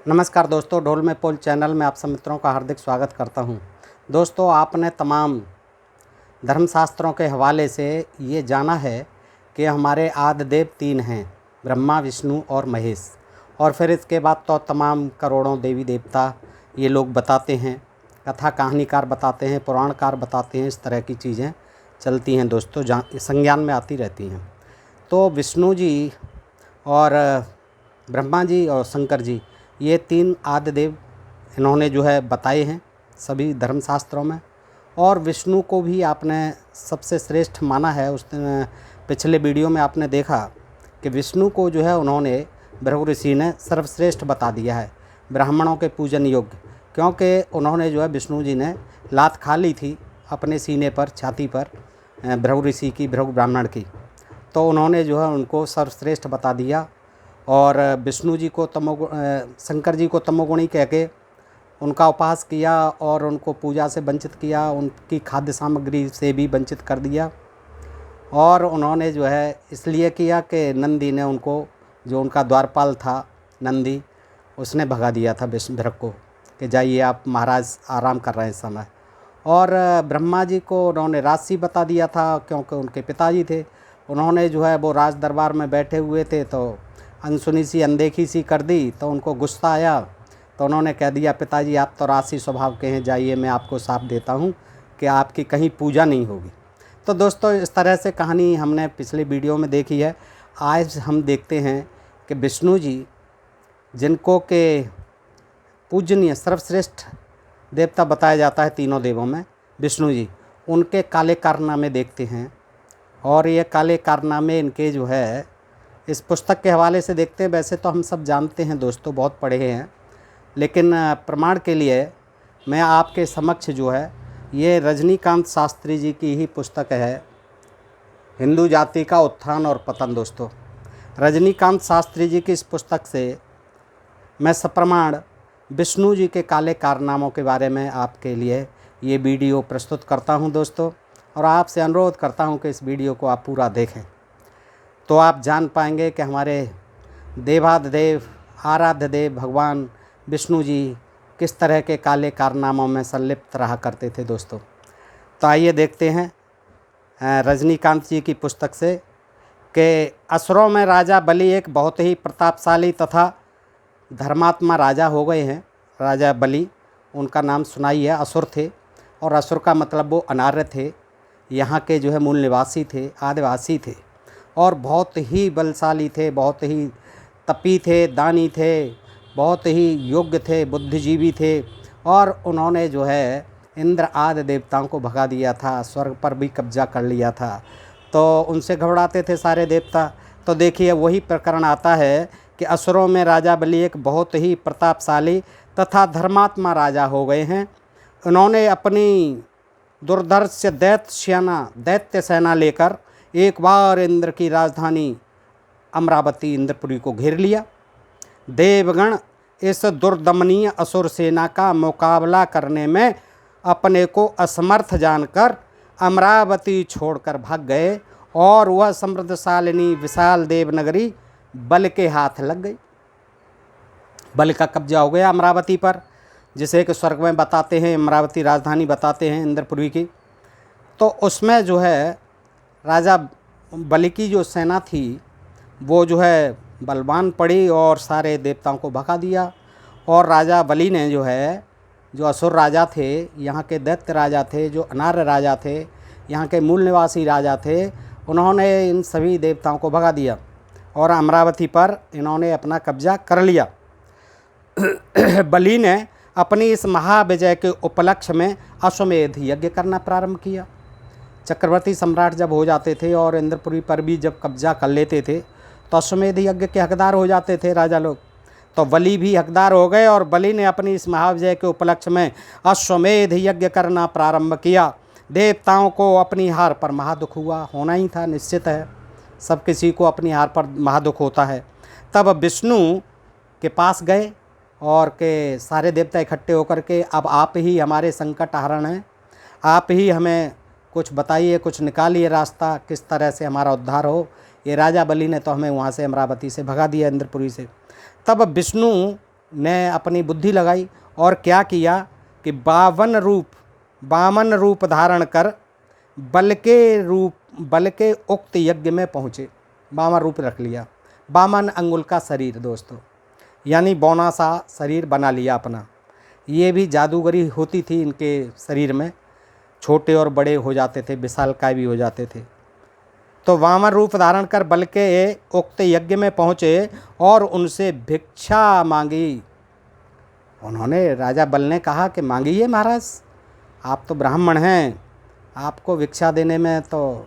नमस्कार दोस्तों, ढोल में पोल चैनल में आप सब मित्रों का हार्दिक स्वागत करता हूं। दोस्तों, आपने तमाम धर्मशास्त्रों के हवाले से ये जाना है कि हमारे आदि देव तीन हैं, ब्रह्मा, विष्णु और महेश। और फिर इसके बाद तो तमाम करोड़ों देवी देवता ये लोग बताते हैं, कथा कहानीकार बताते हैं, पुराणकार बताते हैं। इस तरह की चीज़ें चलती हैं दोस्तों, संज्ञान में आती रहती हैं। तो विष्णु जी और ब्रह्मा जी और शंकर जी, ये तीन आदि देव इन्होंने जो है बताए हैं सभी धर्मशास्त्रों में। और विष्णु को भी आपने सबसे श्रेष्ठ माना है। उस दिन पिछले वीडियो में आपने देखा कि विष्णु को जो है उन्होंने भृगु ऋषि ने सर्वश्रेष्ठ बता दिया है, ब्राह्मणों के पूजन योग्य। क्योंकि उन्होंने जो है विष्णु जी ने लात खा ली थी अपने सीने पर, छाती पर, भृगु ऋषि की, भृगु ब्राह्मण की। तो उन्होंने जो है उनको सर्वश्रेष्ठ बता दिया। और विष्णु जी को शंकर जी को तमोगुणी कह के उनका उपहास किया और उनको पूजा से वंचित किया, उनकी खाद्य सामग्री से भी वंचित कर दिया। और उन्होंने जो है इसलिए किया कि नंदी ने उनको, जो उनका द्वारपाल था नंदी, उसने भगा दिया था भृगु को कि जाइए आप, महाराज आराम कर रहे हैं इस समय। और ब्रह्मा जी को उन्होंने राजसी बता दिया था, क्योंकि उनके पिताजी थे। उन्होंने जो है वो राज दरबार में बैठे हुए थे, तो अनसुनी सी, अनदेखी सी कर दी। तो उनको गुस्सा आया, तो उन्होंने कह दिया, पिताजी आप तो राजसी स्वभाव के हैं, जाइए, मैं आपको साफ देता हूँ कि आपकी कहीं पूजा नहीं होगी। तो दोस्तों, इस तरह से कहानी हमने पिछले वीडियो में देखी है। आज हम देखते हैं कि विष्णु जी, जिनको के पूजनीय सर्वश्रेष्ठ देवता बताया जाता है तीनों देवों में, विष्णु जी, उनके काले कारनामे देखते हैं। और ये काले कारनामे इनके जो है इस पुस्तक के हवाले से देखते हैं। वैसे तो हम सब जानते हैं दोस्तों, बहुत पढ़े हैं, लेकिन प्रमाण के लिए मैं आपके समक्ष जो है ये रजनीकांत शास्त्री जी की ही पुस्तक है, हिंदू जाति का उत्थान और पतन। दोस्तों, रजनीकांत शास्त्री जी की इस पुस्तक से मैं सप्रमाण विष्णु जी के काले कारनामों के बारे में आपके लिए ये वीडियो प्रस्तुत करता हूं दोस्तों। और आपसे अनुरोध करता हूं कि इस वीडियो को आप पूरा देखें, तो आप जान पाएंगे कि हमारे देवाधिदेव, आराध्य देव भगवान विष्णु जी किस तरह के काले कारनामों में संलिप्त रहा करते थे दोस्तों। तो आइए देखते हैं रजनीकांत जी की पुस्तक से कि असुरों में राजा बलि एक बहुत ही प्रतापशाली तथा धर्मात्मा राजा हो गए हैं। राजा बलि, उनका नाम सुनाई है। असुर थे, और असुर का मतलब वो अनार्य थे, यहाँ के जो है मूल निवासी थे, आदिवासी थे, और बहुत ही बलशाली थे, बहुत ही तपी थे, दानी थे, बहुत ही योग्य थे, बुद्धिजीवी थे। और उन्होंने जो है इंद्र आदि देवताओं को भगा दिया था, स्वर्ग पर भी कब्जा कर लिया था। तो उनसे घबराते थे सारे देवता। तो देखिए, वही प्रकरण आता है कि असुरों में राजा बलि एक बहुत ही प्रतापशाली तथा धर्मात्मा राजा हो गए हैं। उन्होंने अपनी दुर्धर्ष दैत्य सेना लेकर एक बार इंद्र की राजधानी अमरावती, इंद्रपुरी को घेर लिया। देवगण इस दुर्दमनीय असुर सेना का मुकाबला करने में अपने को असमर्थ जानकर अमरावती छोड़कर भाग गए, और वह समृद्धशालिनी विशाल देवनगरी बल के हाथ लग गई। बल का कब्जा हो गया अमरावती पर, जिसे कि स्वर्ग में बताते हैं, अमरावती राजधानी बताते हैं इंद्रपुरी की। तो उसमें जो है राजा बलि की जो सेना थी वो जो है बलवान पड़ी और सारे देवताओं को भगा दिया। और राजा बलि ने जो है, जो असुर राजा थे, यहाँ के दैत्य राजा थे, जो अनार्य राजा थे, यहाँ के मूल निवासी राजा थे, उन्होंने इन सभी देवताओं को भगा दिया और अमरावती पर इन्होंने अपना कब्जा कर लिया। बलि ने अपनी इस महाविजय के उपलक्ष्य में अश्वमेध यज्ञ करना प्रारंभ किया। चक्रवर्ती सम्राट जब हो जाते थे और इंद्रपुरी पर भी जब कब्जा कर लेते थे, तो अश्वमेध यज्ञ के हकदार हो जाते थे राजा लोग। तो बलि भी हकदार हो गए, और बलि ने अपनी इस महाविजय के उपलक्ष्य में अश्वमेध यज्ञ करना प्रारंभ किया। देवताओं को अपनी हार पर महादुख हुआ, होना ही था, निश्चित है, सब किसी को अपनी हार पर महादुख होता है। तब विष्णु के पास गए और के सारे देवता इकट्ठे होकर के, अब आप ही हमारे संकट हरण हैं, आप ही हमें कुछ बताइए, कुछ निकालिए रास्ता, किस तरह से हमारा उद्धार हो। ये राजा बलि ने तो हमें वहाँ से, अमरावती से भगा दिया, इंद्रपुरी से। तब विष्णु ने अपनी बुद्धि लगाई और क्या किया कि 52 रूप धारण कर बल के उक्त यज्ञ में पहुँचे। 52 रूप रख लिया, 52 अंगुल का शरीर दोस्तों, यानी बौना सा शरीर बना लिया अपना। ये भी जादूगरी होती थी इनके शरीर में, छोटे और बड़े हो जाते थे, विशालकाय भी हो जाते थे। तो 52 रूप धारण कर बल के उक्त यज्ञ में पहुँचे और उनसे भिक्षा मांगी। उन्होंने, राजा बल ने कहा कि मांगिए महाराज, आप तो ब्राह्मण हैं, आपको भिक्षा देने में तो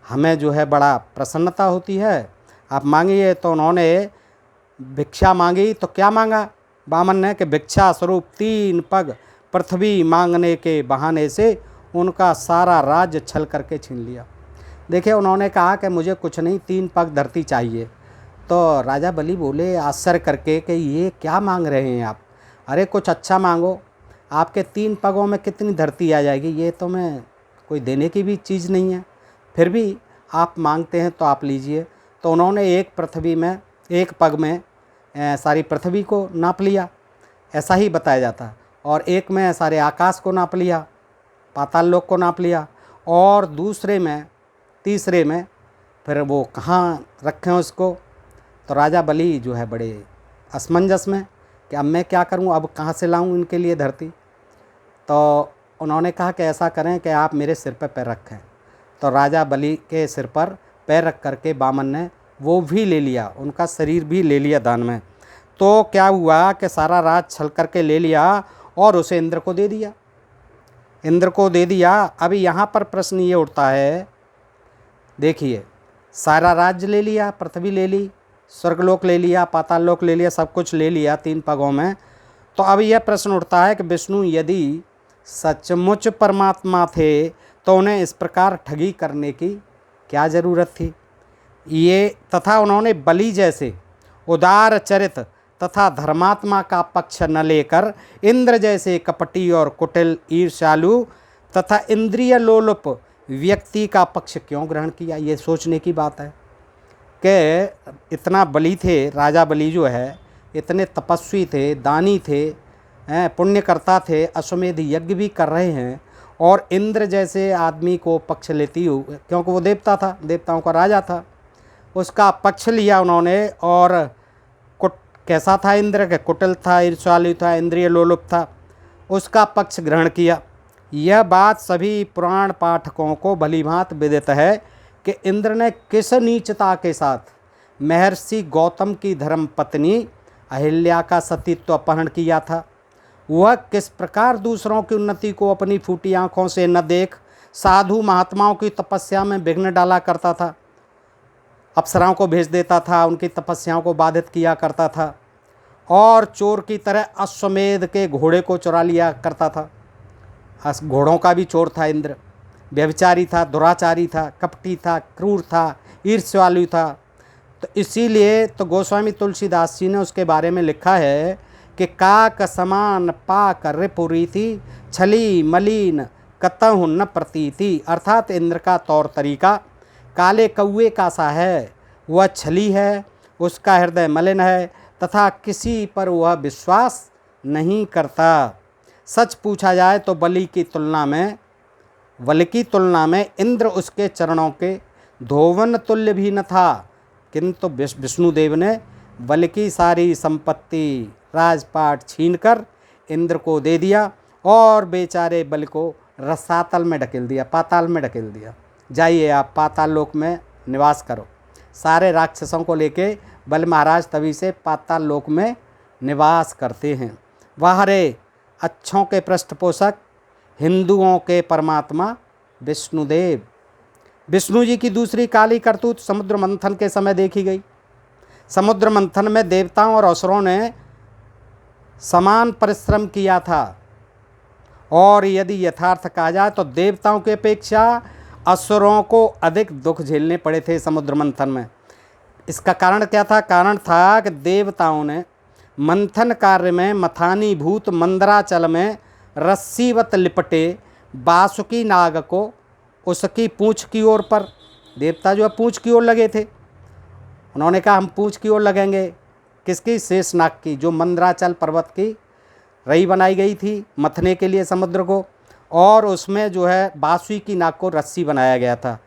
हमें जो है बड़ा प्रसन्नता होती है, आप मांगिए। तो उन्होंने भिक्षा मांगी। तो क्या मांगा बामन ने कि भिक्षा स्वरूप 3 पग पृथ्वी मांगने के बहाने से उनका सारा राज्य छल करके छीन लिया। देखिए, उन्होंने कहा कि मुझे कुछ नहीं, 3 पग धरती चाहिए। तो राजा बलि बोले आश्चर्य करके कि ये क्या मांग रहे हैं आप? अरे कुछ अच्छा मांगो, आपके 3 पगों में कितनी धरती आ जाएगी? ये तो मैं कोई देने की भी चीज़ नहीं है, फिर भी आप मांगते हैं तो आप लीजिए। तो उन्होंने एक पग में सारी पृथ्वी को नाप लिया, ऐसा ही बताया जाता है, और एक में सारे आकाश को नाप लिया, पाताल लोक को नाप लिया, और तीसरे में फिर वो कहाँ रखें उसको। तो राजा बलि जो है बड़े असमंजस में कि अब मैं क्या करूं, अब कहाँ से लाऊं इनके लिए धरती। तो उन्होंने कहा कि ऐसा करें कि आप मेरे सिर पर पैर रखें। तो राजा बलि के सिर पर पैर रख करके बामन ने वो भी ले लिया, उनका शरीर भी ले लिया दान में। तो क्या हुआ कि सारा राज छल करके ले लिया और उसे इंद्र को दे दिया। अभी यहाँ पर प्रश्न ये उठता है, देखिए, सारा राज्य ले लिया, पृथ्वी ले ली, स्वर्गलोक ले लिया, पाताल लोक ले लिया, सब कुछ ले लिया 3 पगों में। तो अब यह प्रश्न उठता है कि विष्णु यदि सचमुच परमात्मा थे तो उन्हें इस प्रकार ठगी करने की क्या ज़रूरत थी? ये तथा उन्होंने बलि जैसे उदार चरित तथा धर्मात्मा का पक्ष न लेकर इंद्र जैसे कपटी और कुटिल, ईर्ष्यालु तथा इंद्रिय लोलुप व्यक्ति का पक्ष क्यों ग्रहण किया? ये सोचने की बात है कि इतना बलि थे, राजा बलि जो है इतने तपस्वी थे, दानी थे, पुण्यकर्ता थे, अश्वमेध यज्ञ भी कर रहे हैं, और इंद्र जैसे आदमी को पक्ष लेती हुई, क्योंकि वो देवता था, देवताओं का राजा था, उसका पक्ष लिया उन्होंने। और कैसा था इंद्र के? कुटिल था, ईर्ष्यालु था, इंद्रिय लोलुप था, उसका पक्ष ग्रहण किया। यह बात सभी पुराण पाठकों को भलीभांति विदित है कि इंद्र ने किस नीचता के साथ महर्षि गौतम की धर्मपत्नी अहिल्या का सतीत्व अपहरण किया था। वह किस प्रकार दूसरों की उन्नति को अपनी फूटी आँखों से न देख साधु महात्माओं की तपस्या में विघ्न डाला करता था, अप्सराओं को भेज देता था, उनकी तपस्याओं को बाधित किया करता था, और चोर की तरह अश्वमेध के घोड़े को चुरा लिया करता था। घोड़ों का भी चोर था इंद्र, व्यभिचारी था, दुराचारी था, कपटी था, क्रूर था, ईर्ष्यालु था। तो इसीलिए तो गोस्वामी तुलसीदास जी ने उसके बारे में लिखा है कि काक समान पाक रिपुरीति छली मलिन कतहु न प्रतीति। अर्थात इंद्र का तौर तरीका काले कौए का सा है, वह छली है, उसका हृदय मलिन है तथा किसी पर वह विश्वास नहीं करता। सच पूछा जाए तो बलि की तुलना में इंद्र उसके चरणों के धोवन तुल्य भी न था, किंतु विष्णुदेव ने बलि की सारी संपत्ति, राजपाट छीनकर इंद्र को दे दिया और बेचारे बलि को रसातल में ढकेल दिया, पाताल में ढकेल दिया। जाइए आप पाताल लोक में निवास करो। सारे राक्षसों को लेके बलि महाराज तभी से पाताल लोक में निवास करते हैं। वह रे अच्छों के पृष्ठपोषक, हिंदुओं के परमात्मा विष्णुदेव। विष्णु जी की दूसरी काली करतूत समुद्र मंथन के समय देखी गई। समुद्र मंथन में देवताओं और असुरों ने समान परिश्रम किया था, और यदि यथार्थ कहा जाए तो देवताओं की अपेक्षा असुरों को अधिक दुख झेलने पड़े थे समुद्र मंथन में। इसका कारण क्या था? कारण था कि देवताओं ने मंथन कार्य में मथानी भूत मंदराचल में रस्सीवत लिपटे बासुकी नाग को उसकी पूंछ की ओर पर, देवता जो है पूंछ की ओर लगे थे, उन्होंने कहा हम पूंछ की ओर लगेंगे किसकी? शेषनाग की, जो मंदराचल पर्वत की रई बनाई गई थी मथने के लिए समुद्र को, और उसमें जो है बासुई की नाग को रस्सी बनाया गया था।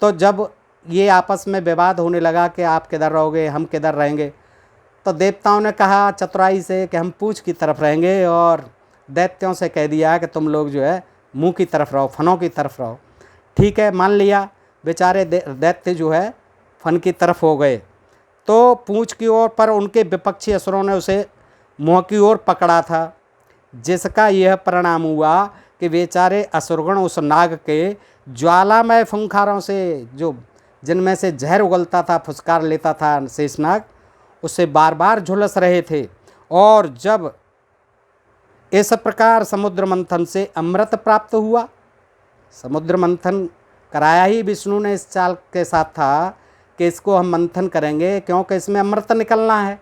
तो जब ये आपस में विवाद होने लगा कि आप किधर रहोगे, हम किधर रहेंगे, तो देवताओं ने कहा चतुराई से कि हम पूंछ की तरफ रहेंगे, और दैत्यों से कह दिया कि तुम लोग जो है मुंह की तरफ रहो, फनों की तरफ रहो। ठीक है, मान लिया। बेचारे दैत्य जो है फन की तरफ हो गए, तो पूंछ की ओर, पर उनके विपक्षी असुरों ने उसे मुँह की ओर पकड़ा था, जिसका यह परिणाम हुआ कि बेचारे असुरगण उस नाग के ज्वालामय फुंकारों से, जो जिनमें से जहर उगलता था, फुसकार लेता था शेषनाग, उससे बार बार झुलस रहे थे। और जब इस प्रकार समुद्र मंथन से अमृत प्राप्त हुआ, समुद्र मंथन कराया ही विष्णु ने इस चाल के साथ था कि इसको हम मंथन करेंगे क्योंकि इसमें अमृत निकलना है।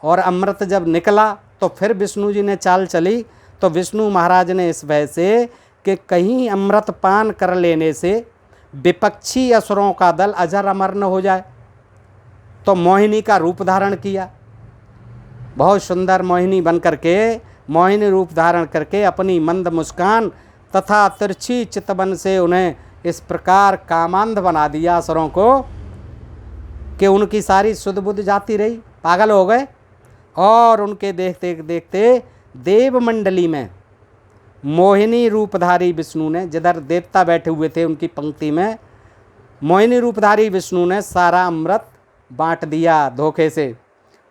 और अमृत जब निकला तो फिर विष्णु जी ने चाल चली, तो विष्णु महाराज ने इस वजह से कि कहीं अमृत पान कर लेने से विपक्षी असुरों का दल अजर अमर न हो जाए, तो मोहिनी का रूप धारण किया। बहुत सुंदर मोहिनी बन करके, मोहिनी रूप धारण करके अपनी मंद मुस्कान तथा तिरछी चितवन से उन्हें इस प्रकार कामांध बना दिया असुरों को कि उनकी सारी सुध बुध जाती रही, पागल हो गए। और उनके देखते देखते देवमंडली में मोहिनी रूपधारी विष्णु ने, जिधर देवता बैठे हुए थे उनकी पंक्ति में, मोहिनी रूपधारी विष्णु ने सारा अमृत बांट दिया धोखे से,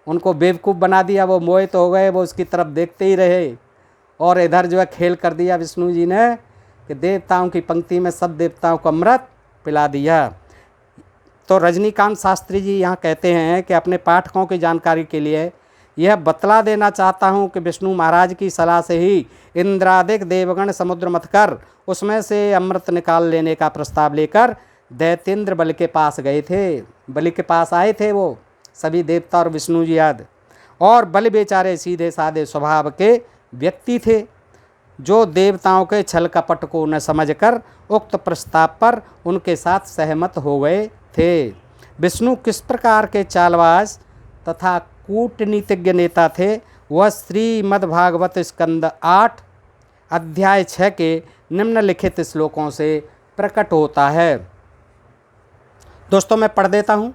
उनको बेवकूफ़ बना दिया। वो मोहित हो गए, वो उसकी तरफ देखते ही रहे, और इधर जो है खेल कर दिया विष्णु जी ने कि देवताओं की पंक्ति में सब देवताओं को अमृत पिला दिया। तो रजनीकांत शास्त्री जी यहाँ कहते हैं कि अपने पाठकों की जानकारी के लिए यह बतला देना चाहता हूँ कि विष्णु महाराज की सलाह से ही इंद्रादिक देवगण समुद्र मथ कर उसमें से अमृत निकाल लेने का प्रस्ताव लेकर दैत्येंद्र बलि के पास गए थे। बलि के पास आए थे वो सभी देवता और विष्णु जी आदि। और बलि बेचारे सीधे साधे स्वभाव के व्यक्ति थे, जो देवताओं के छल कपट को न समझकर उक्त प्रस्ताव पर उनके साथ सहमत हो गए थे। विष्णु किस प्रकार के चालबाज तथा कूटनीतिज्ञ नेता थे, वह श्रीमद्भागवत स्कंद 8 अध्याय 6 के निम्नलिखित श्लोकों से प्रकट होता है। दोस्तों मैं पढ़ देता हूँ।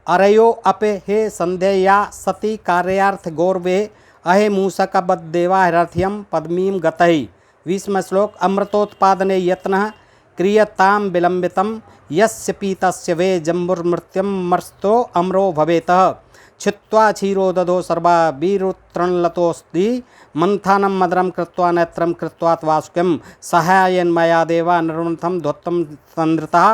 अरयो अपे हे संध्यया सती कार्यार्थ गौरवे अहे मूषकबद्देवा हृथ्यम पद्मीम गतहि। 20वां श्लोक। अमृतोत्पादने यत्नः क्रियताम विलंबितम यस्य पीतस्य वे जम्बुर्मृत्यम मर्स्तो अमरो भवेतः छित्वा क्षीरो दधो सर्वा वीरुत्रणलतोस्ति मंथानम मदरम कृत्वा नेत्रम कृत्वा वासुक्यम सहायन मया देवा निर्वंथम ध्वत्तम तंद्रता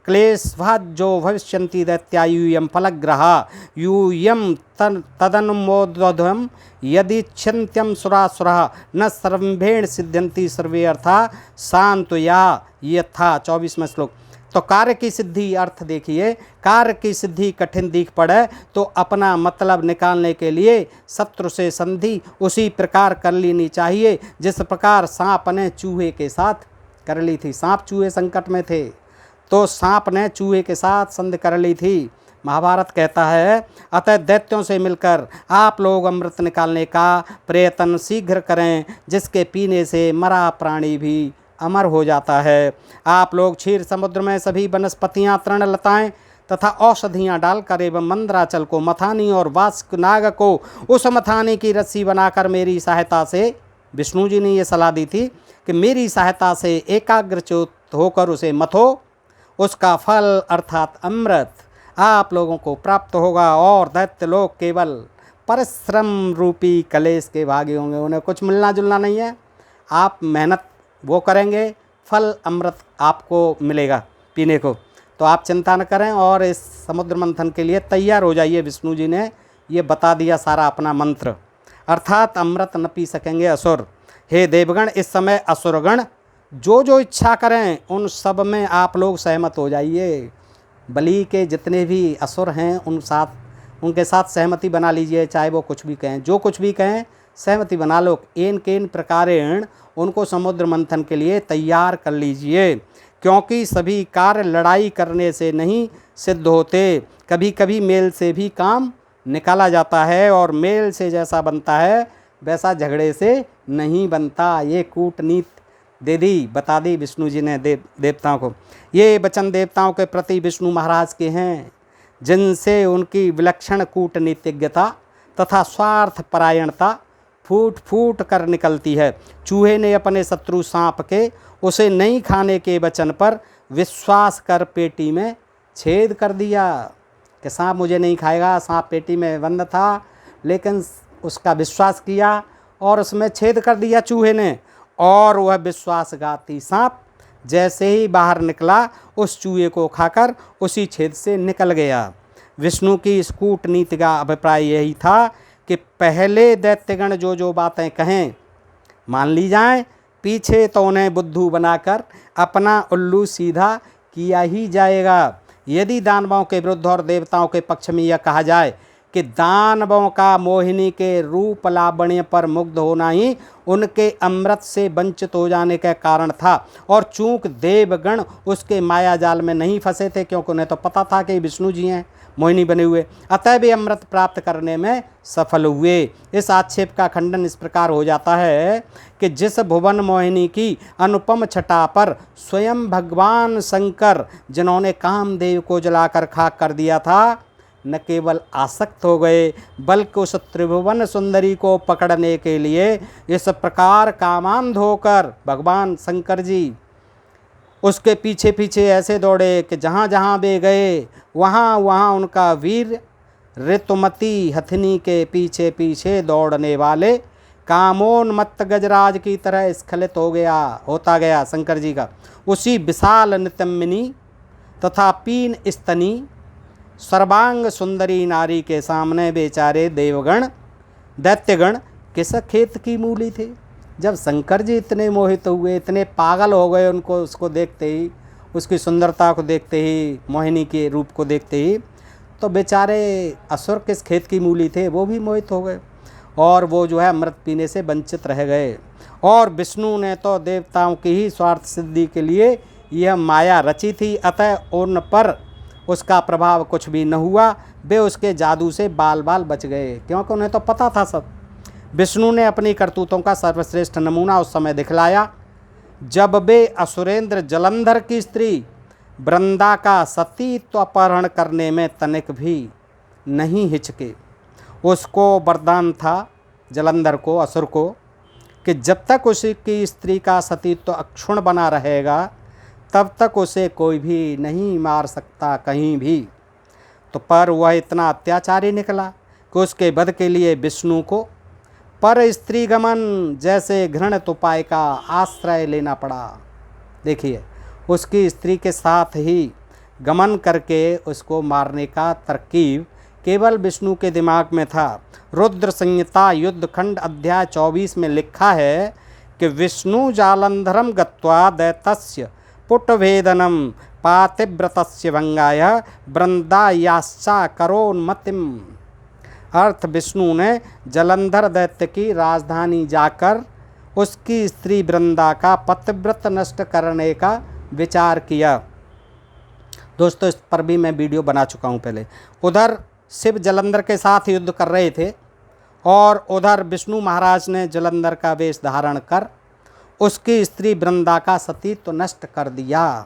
क्लेशभाज्यो भविष्यन्ति दैत्यायूयम फलग्रहा यूयम तदनुमोदध्वम यदिच्छन्त्यम सुरासुरः न सर्वेण सिद्ध्यन्ति सर्वे अर्था शांतया यथा। 24वां श्लोक। तो कार्य की सिद्धि, अर्थ देखिए, कार्य की सिद्धि कठिन दिख पड़े तो अपना मतलब निकालने के लिए शत्रु से संधि उसी प्रकार कर लेनी चाहिए जिस प्रकार सांप ने चूहे के साथ कर ली थी। सांप चूहे संकट में थे तो सांप ने चूहे के साथ संधि कर ली थी। महाभारत कहता है, अतः दैत्यों से मिलकर आप लोग अमृत निकालने का प्रयत्न शीघ्र करें, जिसके पीने से मरा प्राणी भी अमर हो जाता है। आप लोग क्षीर समुद्र में सभी वनस्पतियाँ, तृणलताएँ तथा औषधियाँ डालकर एवं मंदराचल को मथानी और वासुनाग को उस मथानी की रस्सी बनाकर मेरी सहायता से, विष्णु जी ने ये सलाह दी थी कि मेरी सहायता से एकाग्रचित्त होकर उसे मथो, उसका फल अर्थात अमृत आप लोगों को प्राप्त होगा और दैत्य लोग केवल परिश्रम रूपी कलेश के भागी होंगे। उन्हें कुछ मिलना जुलना नहीं है, आप मेहनत वो करेंगे, फल अमृत आपको मिलेगा पीने को। तो आप चिंता न करें और इस समुद्र मंथन के लिए तैयार हो जाइए। विष्णु जी ने ये बता दिया सारा अपना मंत्र, अर्थात अमृत न पी सकेंगे असुर। हे देवगण, इस समय असुरगण जो जो इच्छा करें उन सब में आप लोग सहमत हो जाइए। बलि के जितने भी असुर हैं उनके साथ सहमति बना लीजिए, चाहे वो कुछ भी कहें, जो कुछ भी कहें सहमति बना लो। एन केन प्रकारेण उनको समुद्र मंथन के लिए तैयार कर लीजिए, क्योंकि सभी कार्य लड़ाई करने से नहीं सिद्ध होते, कभी कभी मेल से भी काम निकाला जाता है और मेल से जैसा बनता है वैसा झगड़े से नहीं बनता। ये कूटनीति दे दी, बता दी विष्णु जी ने देवताओं को। ये वचन देवताओं के प्रति विष्णु महाराज के हैं, जिनसे उनकी विलक्षण कूटनीतिज्ञता तथा स्वार्थ परायणता फूट फूट कर निकलती है। चूहे ने अपने शत्रु सांप के उसे नहीं खाने के वचन पर विश्वास कर पेटी में छेद कर दिया कि सांप मुझे नहीं खाएगा। सांप पेटी में बंद था, लेकिन उसका विश्वास किया और उसमें छेद कर दिया चूहे ने, और वह विश्वासघाती सांप जैसे ही बाहर निकला उस चूहे को खाकर उसी छेद से निकल गया। विष्णु की इस कूटनीति का अभिप्राय यही था कि पहले दैत्यगण जो जो बातें कहें मान ली जाएं, पीछे तो उन्हें बुद्धू बनाकर अपना उल्लू सीधा किया ही जाएगा। यदि दानवों के विरुद्ध और देवताओं के पक्ष में यह कहा जाए कि दानवों का मोहिनी के रूप लावण्य पर मुग्ध होना ही उनके अमृत से वंचित हो जाने का कारण था, और चूंक देवगण उसके माया जाल में नहीं फंसे थे, क्योंकि उन्हें तो पता था कि विष्णु जी हैं मोहिनी बने हुए, अतः वे अमृत प्राप्त करने में सफल हुए। इस आक्षेप का खंडन इस प्रकार हो जाता है कि जिस भुवन मोहिनी की अनुपम छटा पर स्वयं भगवान शंकर, जिन्होंने कामदेव को जलाकर खाक कर दिया था, न केवल आसक्त हो गए बल्कि उस त्रिभुवन सुंदरी को पकड़ने के लिए इस प्रकार कामांध होकर भगवान शंकर जी उसके पीछे पीछे ऐसे दौड़े कि जहाँ जहाँ वे गए वहाँ वहाँ उनका वीर ऋतुमती हथिनी के पीछे पीछे दौड़ने वाले कामोन्मत्त गजराज की तरह स्खलित होता गया शंकर जी का। उसी विशाल नितम्बिनी तथा पीन स्तनी सर्वांग सुंदरी नारी के सामने बेचारे देवगण दैत्यगण किस खेत की मूली थे। जब शंकर जी इतने मोहित हुए, इतने पागल हो गए उनको उसको देखते ही, उसकी सुंदरता को देखते ही, मोहिनी के रूप को देखते ही, तो बेचारे असुर किस खेत की मूली थे, वो भी मोहित हो गए और वो जो है अमृत पीने से वंचित रह गए। और विष्णु ने तो देवताओं की ही स्वार्थ सिद्धि के लिए यह माया रची थी, अतः उन पर उसका प्रभाव कुछ भी न हुआ। वे उसके जादू से बाल बाल बच गए, क्योंकि उन्हें तो पता था सब। विष्णु ने अपनी करतूतों का सर्वश्रेष्ठ नमूना उस समय दिखलाया जब वे असुरेंद्र जलंधर की स्त्री वृंदा का सतीत्व अपहरण करने में तनिक भी नहीं हिचके। उसको वरदान था जलंधर को, असुर को, कि जब तक उसकी स्त्री का सतीत्व अक्षुण्ण बना रहेगा तब तक उसे कोई भी नहीं मार सकता कहीं भी। तो पर वह इतना अत्याचारी निकला कि उसके वध के लिए विष्णु को पर स्त्री गमन जैसे घृणित उपाय का आश्रय लेना पड़ा। देखिए, उसकी स्त्री के साथ ही गमन करके उसको मारने का तरकीब केवल विष्णु के दिमाग में था। रुद्र संहिता युद्धखंड अध्याय 24 में लिखा है कि विष्णु जालंधरम गत्वा दैतस्य पुटभेदनम पातिव्रतस्य भंगाय वृंदायाश्चा करोन्मतिम। अर्थ, विष्णु ने जलंधर दैत्य की राजधानी जाकर उसकी स्त्री वृंदा का पतिव्रत नष्ट करने का विचार किया। दोस्तों, इस पर भी मैं वीडियो बना चुका हूँ पहले। उधर शिव जलंधर के साथ युद्ध कर रहे थे और उधर विष्णु महाराज ने जलंधर का वेश धारण कर उसकी स्त्री वृंदा का सतीत्व नष्ट कर दिया,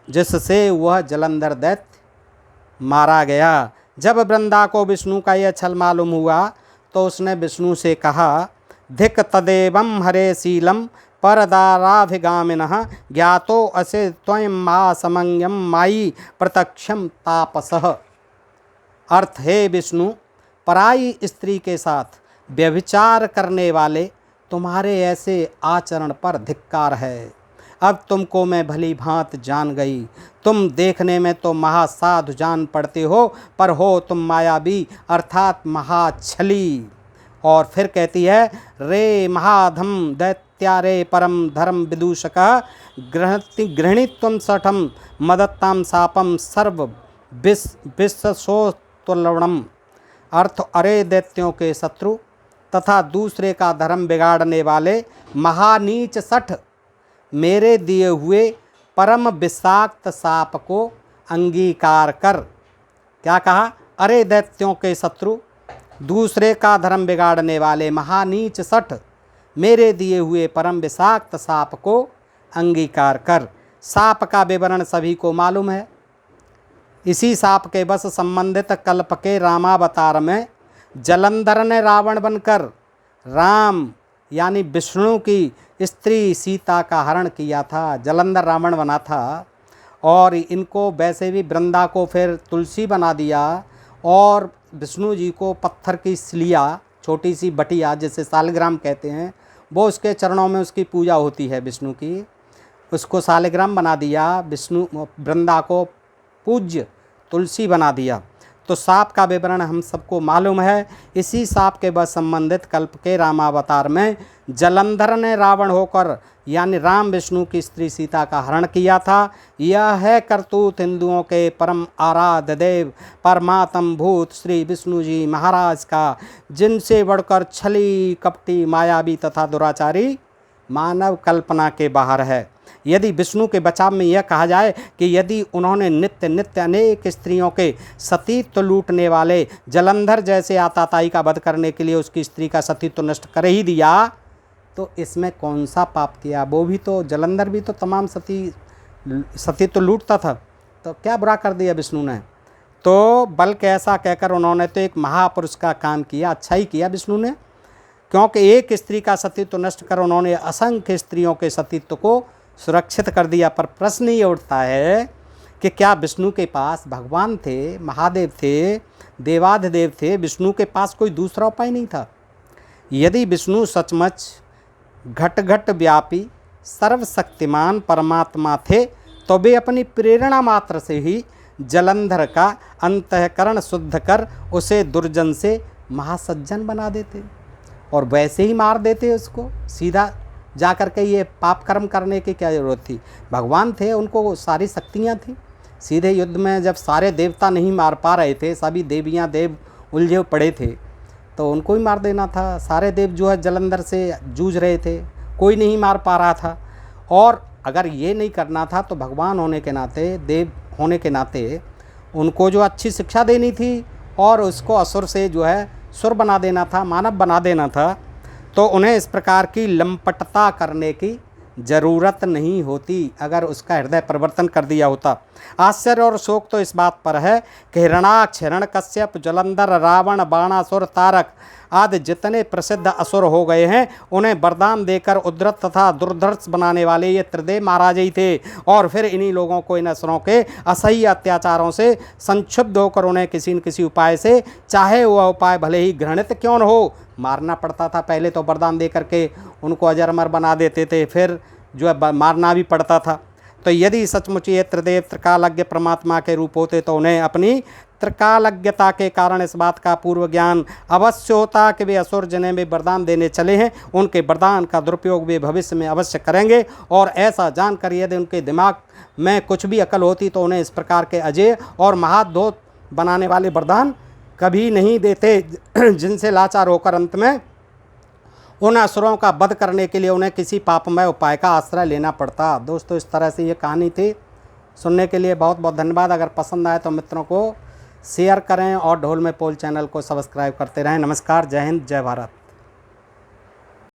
जिससे वह जलंधर दैत्य मारा गया। जब वृंदा को विष्णु का यह छल मालूम हुआ तो उसने विष्णु से कहा, धिक तदेवं हरे शीलम परदाराभिगामिनः ज्ञातो असे त्वं मा समंगम माई प्रत्यक्षम तापसः। अर्थ, हे विष्णु, पराई स्त्री के साथ व्यभिचार करने वाले तुम्हारे ऐसे आचरण पर धिक्कार है। अब तुमको मैं भली भांत जान गई। तुम देखने में तो महासाधु जान पड़ते हो, पर हो तुम मायावी अर्थात महाछली। और फिर कहती है, रे महाधम दैत्यारे परम धर्म विदूषक गृहणीत्वं सठम मदत्ताम सापम सर्व विश्वसोत्तुलवणम। अर्थ, अरे दैत्यों के शत्रु तथा दूसरे का धर्म बिगाड़ने वाले महानीच सठ, मेरे दिए हुए परम विषाक्त साप को अंगीकार कर। क्या कहा? अरे दैत्यों के शत्रु दूसरे का धर्म बिगाड़ने वाले महानीच सठ, मेरे दिए हुए परम विषाक्त साप को अंगीकार कर। साप का विवरण सभी को मालूम है। इसी साप के बस संबंधित कल्प के रामावतार में जलंधर ने रावण बनकर राम यानी विष्णु की स्त्री सीता का हरण किया था। जलंधर रावण बना था और इनको वैसे भी वृंदा को फिर तुलसी बना दिया और विष्णु जी को पत्थर की सिलिया, छोटी सी बटिया जिसे सालग्राम कहते हैं, वो उसके चरणों में उसकी पूजा होती है विष्णु की, उसको सालग्राम बना दिया। विष्णु वृंदा को पूज्य तुलसी बना दिया। तो साप का विवरण हम सबको मालूम है। इसी साप के बस संबंधित कल्प के रामावतार में जलंधर ने रावण होकर यानी राम विष्णु की स्त्री सीता का हरण किया था। यह है करतूत हिंदुओं के परम आराध्य देव परमात्म भूत श्री विष्णु जी महाराज का, जिनसे बढ़कर छली कपटी मायावी तथा दुराचारी मानव कल्पना के बाहर है। यदि विष्णु के बचाव में यह कहा जाए कि यदि उन्होंने नित्य नित्य अनेक स्त्रियों के सतीत्व लूटने वाले जलंधर जैसे आताताई का वध करने के लिए उसकी स्त्री का सतीत्व नष्ट कर ही दिया, तो इसमें कौन सा पाप किया? वो भी तो, जलंधर भी तो तमाम सतीत्व लूटता था, तो क्या बुरा कर दिया विष्णु ने? तो बल्कि ऐसा कहकर उन्होंने तो एक महापुरुष का काम किया, अच्छा ही किया विष्णु ने, क्योंकि एक स्त्री का सतीत्व नष्ट कर उन्होंने असंख्य स्त्रियों के सतीत्व को सुरक्षित कर दिया। पर प्रश्न ये उठता है कि क्या विष्णु के पास भगवान थे, महादेव थे, देवाधिदेव थे, विष्णु के पास कोई दूसरा उपाय नहीं था? यदि विष्णु सचमुच घट घट व्यापी सर्वशक्तिमान परमात्मा थे तो वे अपनी प्रेरणा मात्र से ही जलंधर का अंतःकरण शुद्ध कर उसे दुर्जन से महासज्जन बना देते और वैसे ही मार देते उसको सीधा जा कर के। ये पाप कर्म करने की क्या ज़रूरत थी? भगवान थे, उनको सारी शक्तियाँ थी। सीधे युद्ध में जब सारे देवता नहीं मार पा रहे थे, सभी देवियाँ देव उलझे पड़े थे, तो उनको ही मार देना था। सारे देव जो है जलंधर से जूझ रहे थे, कोई नहीं मार पा रहा था। और अगर ये नहीं करना था तो भगवान होने के नाते, देव होने के नाते उनको जो अच्छी शिक्षा देनी थी और उसको असुर से जो है सुर बना देना था, मानव बना देना था। तो उन्हें इस प्रकार की लंपटता करने की ज़रूरत नहीं होती अगर उसका हृदय परिवर्तन कर दिया होता। आश्चर्य और शोक तो इस बात पर है कि हिरणाक्ष, हिरण्यकश्यप, जलंधर, रावण, बाणासुर, तारक आदि जितने प्रसिद्ध असुर हो गए हैं, उन्हें वरदान देकर उद्धत तथा दुर्धर्ष बनाने वाले ये त्रिदेव महाराज ही थे। और फिर इन्हीं लोगों को इन असुरों के असह्य अत्याचारों से संक्षुब्ध होकर उन्हें किसी न किसी उपाय से, चाहे वह उपाय भले ही घृणित क्यों न हो, मारना पड़ता था। पहले तो वरदान दे करके उनको अजर अमर बना देते थे, फिर जो है मारना भी पड़ता था। तो यदि सचमुच ये त्रिदेव त्रिकालज्ञ परमात्मा के रूप होते तो उन्हें अपनी त्रिकालज्ञता के कारण इस बात का पूर्व ज्ञान अवश्य होता कि वे असुर जिन्हें वे वरदान देने चले हैं, उनके वरदान का दुरुपयोग वे भविष्य में अवश्य करेंगे। और ऐसा जानकर यदि उनके दिमाग में कुछ भी अकल होती तो उन्हें इस प्रकार के अजय और महाद्योत बनाने वाले वरदान कभी नहीं देते, जिनसे लाचार होकर अंत में उन असुरों का वध करने के लिए उन्हें किसी पापमय उपाय का आश्रय लेना पड़ता। दोस्तों, इस तरह से ये कहानी थी। सुनने के लिए बहुत बहुत धन्यवाद। अगर पसंद आए तो मित्रों को शेयर करें और ढोल में पोल चैनल को सब्सक्राइब करते रहें। नमस्कार, जय हिंद, जय भारत।